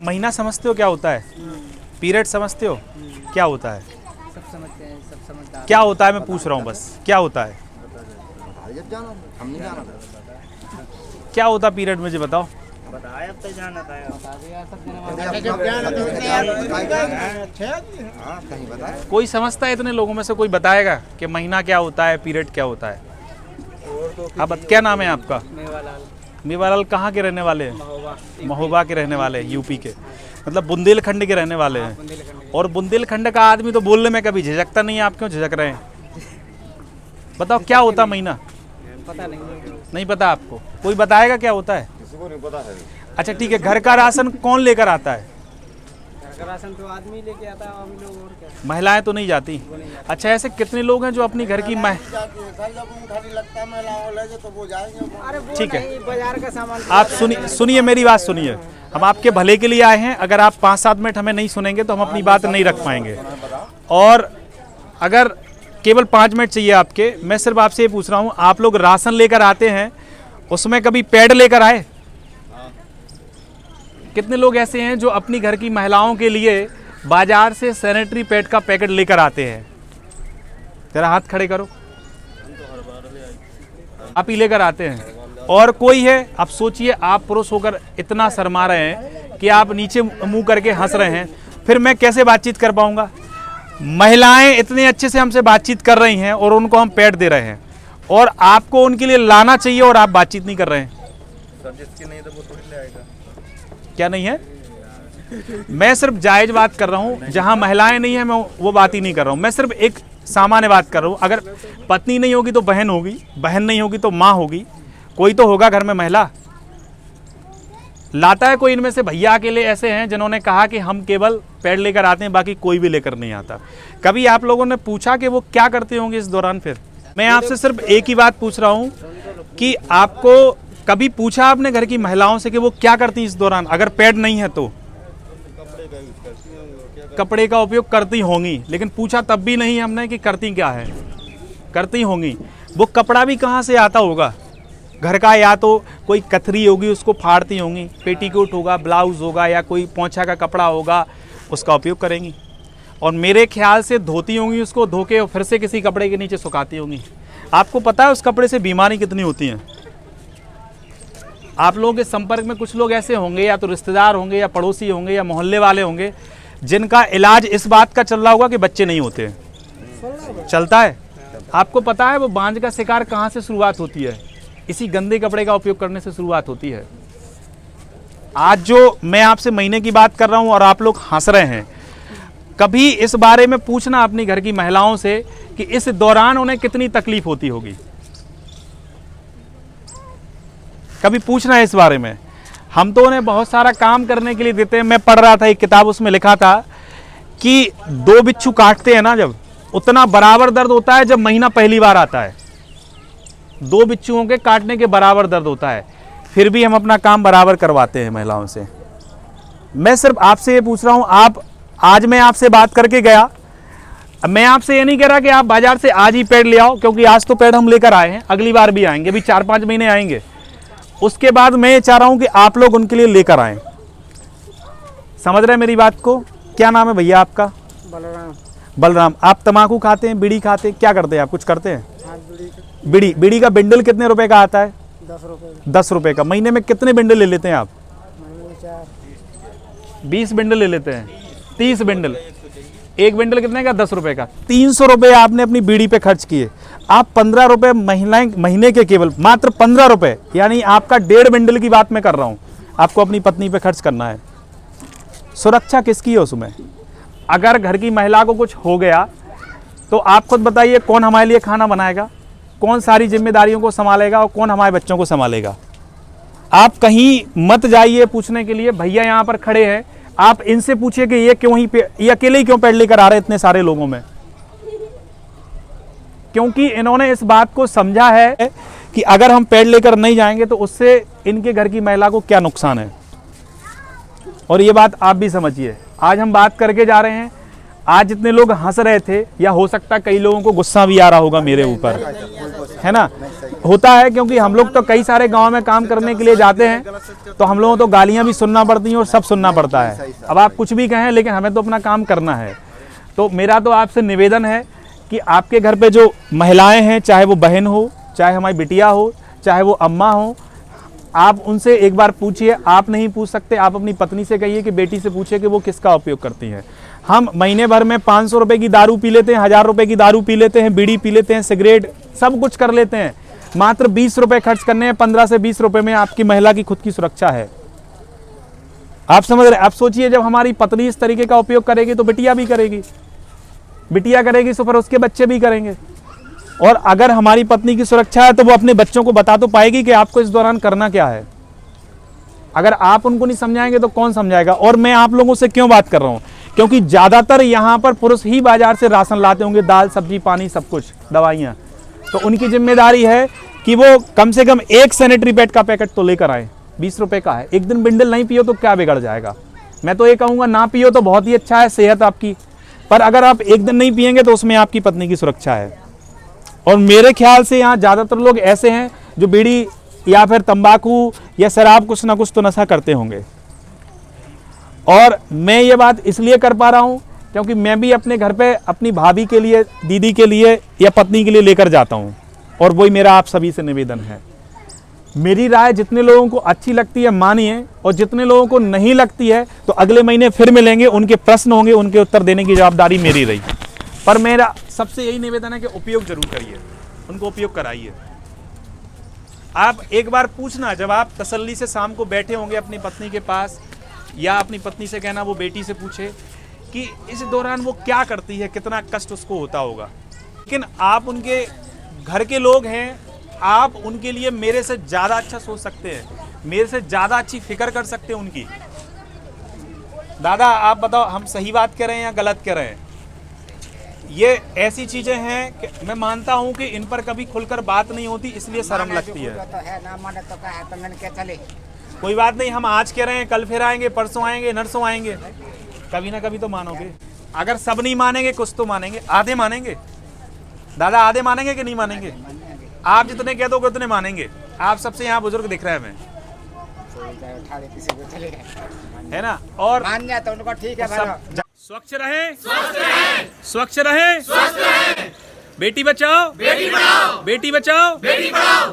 महीना समझते हो क्या होता है? पीरियड समझते हो क्या होता है? सब समझते हैं, सब समझदार। क्या होता है मैं पूछ रहा हूँ, बस क्या होता है? हम नहीं जाना क्या होता पीरियड मुझे बताओ। बताया अब तक जाना था बता दो यार, सब देने हाँ कहीं बताया कोई समझता है इतने लोगों में से? कोई बताएगा कि महीना क्या होता है, पीरियड क्या होता है? अब क्या नाम है आपका? मेवालाल। मेवालाल कहाँ के रहने वाले हैं? महोबा। महोबा के रहने वाले हैं, यूपी के, मतलब बुंदेलखंड के रहने वाले हैं। बुंदेलखंड और बुंदेलखंड का आदमी तो बोलने में कभी झिझकता नहीं है, आप क्यों झिझक रहे हैं? बताओ क्या होता महीना? पता नहीं। नहीं पता आपको? कोई बताएगा क्या होता है? किसी को नहीं पता है। अच्छा ठीक है, घर का राशन कौन लेकर आता है? घर का राशन तो आदमी लेके आता है, हम लोग और क्या। महिलाएं तो नहीं जाती? अच्छा, ऐसे कितने लोग हैं जो अपनी घर की अरे वो ठीक है। नहीं, बाजार का सामान। आप सुनिए मेरी बात सुनिए। हम आपके भले के लिए आए हैं। अगर आप 5-7 मिनट हमें नहीं सुनेंगे तो हम अपनी बात नहीं रख पाएंगे। और अगर केवल 5 मिनट चाहिए आपके, मैं सिर्फ आपसे ये पूछ रहा हूँ, आप लोग राशन लेकर आते हैं, उसमें कभी पैड लेकर आए? कितने लोग ऐसे हैं जो अपनी घर की महिलाओं के लिए बाजार से सैनिटरी पैड का पैकेट लेकर आते हैं? जरा हाथ खड़े करो। आप ही लेकर आते हैं? और कोई है? आप सोचिए, आप पुरुष होकर इतना शर्मा रहे हैं कि आप नीचे मुंह करके हंस रहे हैं, फिर मैं कैसे बातचीत कर पाऊंगा? महिलाएं इतने अच्छे से हमसे बातचीत कर रही हैं और उनको हम पैड दे रहे हैं, और आपको उनके लिए लाना चाहिए और आप बातचीत नहीं कर रहे हैं। सर जिसकी नहीं तो वो थोड़ी ले आएगा। क्या नहीं है? मैं सिर्फ जायज बात कर रहा हूं। जहां महिलाएं नहीं है मैं वो बात ही नहीं कर रहा हूं। मैं सिर्फ एक सामान्य बात कर रहा हूं। अगर पत्नी नहीं होगी तो बहन होगी, बहन नहीं होगी तो माँ होगी, कोई तो होगा घर में महिला। लाता है कोई? इनमें से भैया अकेले ऐसे हैं जिन्होंने कहा कि हम केवल पैड लेकर आते हैं, बाकी कोई भी लेकर नहीं आता। कभी आप लोगों ने पूछा कि वो क्या करते होंगे इस दौरान? फिर मैं आपसे सिर्फ एक ही बात पूछ रहा हूं कि आपको कभी पूछा आपने घर की महिलाओं से कि वो क्या करती इस दौरान? अगर पैड नहीं है तो कपड़े का उपयोग करती होंगी, लेकिन पूछा तब भी नहीं हमने कि करती क्या है। करती होंगी। वो कपड़ा भी कहाँ से आता होगा घर का? या तो कोई कथरी होगी, उसको फाड़ती होंगी, पेटीकोट होगा, ब्लाउज होगा, या कोई पोंछा का कपड़ा होगा, उसका उपयोग करेंगी। और मेरे ख्याल से धोती होंगी, उसको धो के और फिर से किसी कपड़े के नीचे सुखाती होंगी। आपको पता है उस कपड़े से बीमारी कितनी होती है? आप लोगों के संपर्क में कुछ लोग ऐसे होंगे, या तो रिश्तेदार होंगे, या पड़ोसी होंगे, या मोहल्ले वाले होंगे, जिनका इलाज इस बात का चल रहा होगा कि बच्चे नहीं होते। चलता है? आपको पता है वो बांझ का शिकार कहाँ से शुरुआत होती है? इसी गंदे कपड़े का उपयोग करने से शुरुआत होती है। आज जो मैं आपसे महीने की बात कर रहा हूं और आप लोग हंस रहे हैं, कभी इस बारे में पूछना अपनी घर की महिलाओं से कि इस दौरान उन्हें कितनी तकलीफ होती होगी। कभी पूछना है इस बारे में। हम तो उन्हें बहुत सारा काम करने के लिए देते हैं। मैं पढ़ रहा था एक किताब, उसमें लिखा था कि 2 बिच्छू काटते हैं ना, जब उतना बराबर दर्द होता है जब महीना पहली बार आता है। 2 बिच्छुओं के काटने के बराबर दर्द होता है, फिर भी हम अपना काम बराबर करवाते हैं महिलाओं से। मैं सिर्फ आपसे ये पूछ रहा हूं, आज मैं आपसे बात करके गया, मैं आपसे ये नहीं कह रहा कि आप बाजार से आज ही पैड ले आओ, क्योंकि आज तो पैड हम लेकर आए हैं, अगली बार भी आएंगे, अभी 4-5 महीने आएंगे। उसके बाद मैं ये चाह रहा हूं कि आप लोग उनके लिए लेकर आएं। समझ रहे हैं मेरी बात को? क्या नाम है भैया आपका? बलराम। बलराम। आप तम्बाकू खाते हैं, बीड़ी खाते हैं, क्या करते हैं आप? कुछ करते हैं? हाँ, बीड़ी का बिंडल कितने रुपए का आता है? 10 रुपए। 10 रुपए का। महीने में कितने बिंडल ले लेते हैं आप? 20 बिंडल ले लेते हैं। 30 बिंडल। एक बिंडल कितने का? 10 रुपए का। 300 रुपए आपने अपनी बीड़ी पे खर्च किए। आप 15 रुपए महीने के, केवल मात्र 15 रुपए, यानी आपका 1.5 बिंडल की बात मैं कर रहा हूं, आपको अपनी पत्नी पे खर्च करना है। सुरक्षा किसकी है उसमें? अगर घर की महिला को कुछ हो गया तो आप खुद बताइए, कौन हमारे लिए खाना बनाएगा, कौन सारी जिम्मेदारियों को संभालेगा, और कौन हमारे बच्चों को संभालेगा? आप कहीं मत जाइए पूछने के लिए। भैया यहाँ पर खड़े हैं, आप इनसे पूछिए कि ये अकेले ही क्यों पैड लेकर आ रहे हैं इतने सारे लोगों में? क्योंकि इन्होंने इस बात को समझा है कि अगर हम पैड लेकर नहीं जाएंगे तो उससे इनके घर की महिला को क्या नुकसान है। और ये बात आप भी समझिए। आज हम बात करके जा रहे हैं, आज जितने लोग हंस रहे थे, या हो सकता है कई लोगों को गुस्सा भी आ रहा होगा मेरे ऊपर, है ना। होता है क्योंकि हम लोग तो कई सारे गांव में काम करने के लिए जाते हैं तो हम लोगों को तो गालियां भी सुनना पड़ती हैं और सब सुनना पड़ता है। अब आप कुछ भी कहें लेकिन हमें तो अपना काम करना है। तो मेरा तो आपसे निवेदन है कि आपके घर पे जो महिलाएं हैं, चाहे वो बहन हो, चाहे हमारी बिटिया हो, चाहे वो अम्मा हो, आप उनसे एक बार पूछिए। आप नहीं पूछ सकते, आप अपनी पत्नी से कहिए कि बेटी से पूछिए कि वो किसका उपयोग करती हैं। हम महीने भर में 500 रुपए की दारू पी लेते हैं, 1000 रुपए की दारू पी लेते हैं, बीड़ी पी लेते हैं, सिगरेट, सब कुछ कर लेते हैं। मात्र 20 रुपए खर्च करने हैं, 15 से 20 रुपए में आपकी महिला की खुद की सुरक्षा है। आप समझ रहे? आप सोचिए, जब हमारी पत्नी इस तरीके का उपयोग करेगी तो बिटिया भी करेगी, बिटिया करेगी तो फिर उसके बच्चे भी करेंगे। और अगर हमारी पत्नी की सुरक्षा है तो वो अपने बच्चों को बता तो पाएगी कि आपको इस दौरान करना क्या है। अगर आप उनको नहीं समझाएंगे तो कौन समझाएगा। और मैं आप लोगों से क्यों बात कर रहा हूं, क्योंकि ज्यादातर यहां पर पुरुष ही बाजार से राशन लाते होंगे, दाल सब्जी पानी सब कुछ, दवाइयां। तो उनकी जिम्मेदारी है कि वो कम से कम एक सैनिटरी पैड का पैकेट तो लेकर आए, 20 रुपए का है। एक दिन बिंडल नहीं पियो तो क्या बिगड़ जाएगा। मैं तो ये कहूंगा ना पियो तो बहुत ही अच्छा है, सेहत आपकी, पर अगर आप एक दिन नहीं पिएंगे तो उसमें आपकी पत्नी की सुरक्षा है। और मेरे ख्याल से यहाँ ज़्यादातर लोग ऐसे हैं जो बीड़ी या फिर तंबाकू या शराब कुछ ना कुछ तो नशा करते होंगे। और मैं ये बात इसलिए कर पा रहा हूँ क्योंकि मैं भी अपने घर पे अपनी भाभी के लिए, दीदी के लिए या पत्नी के लिए लेकर जाता हूँ। और वही मेरा आप सभी से निवेदन है। मेरी राय जितने लोगों को अच्छी लगती है मानिए, और जितने लोगों को नहीं लगती है तो अगले महीने फिर मिलेंगे, उनके प्रश्न होंगे, उनके उत्तर देने की जवाबदारी मेरी रही। पर मेरा सबसे यही निवेदन है कि उपयोग जरूर करिए, उनको उपयोग कराइए। आप एक बार पूछना, जब आप तसल्ली से शाम को बैठे होंगे अपनी पत्नी के पास, या अपनी पत्नी से कहना वो बेटी से पूछे कि इस दौरान वो क्या करती है, कितना कष्ट उसको होता होगा। लेकिन आप उनके घर के लोग हैं, आप उनके लिए मेरे से ज़्यादा अच्छा सोच सकते हैं, मेरे से ज़्यादा अच्छी फिक्र कर सकते हैं उनकी। दादा आप बताओ, हम सही बात कह रहे हैं या गलत कह रहे हैं? ये ऐसी चीजें हैं कि मैं मानता हूं कि इन पर कभी खुलकर बात नहीं होती, इसलिए शर्म लगती है। तो है ना, माने तो क्या है, तो मैंने क्या चले। कोई बात नहीं, हम आज कह रहे हैं, कल फिर आएंगे, परसों आएंगे, नरसों आएंगे, कभी ना कभी तो मानोगे। अगर सब नहीं मानेंगे कुछ तो मानेंगे, आधे मानेंगे। दादा आधे मानेंगे कि नहीं मानेंगे? आप जितने कह दोगे उतने मानेंगे। आप सबसे यहाँ बुजुर्ग दिख रहे हैं हमें, है ना। और मान जाए तो उनको ठीक है। स्वच्छ रहे, स्वच्छ रहे, बेटी बचाओ, बेटी बचाओ, बेटी बचाओ, बेटी पढ़ाओ।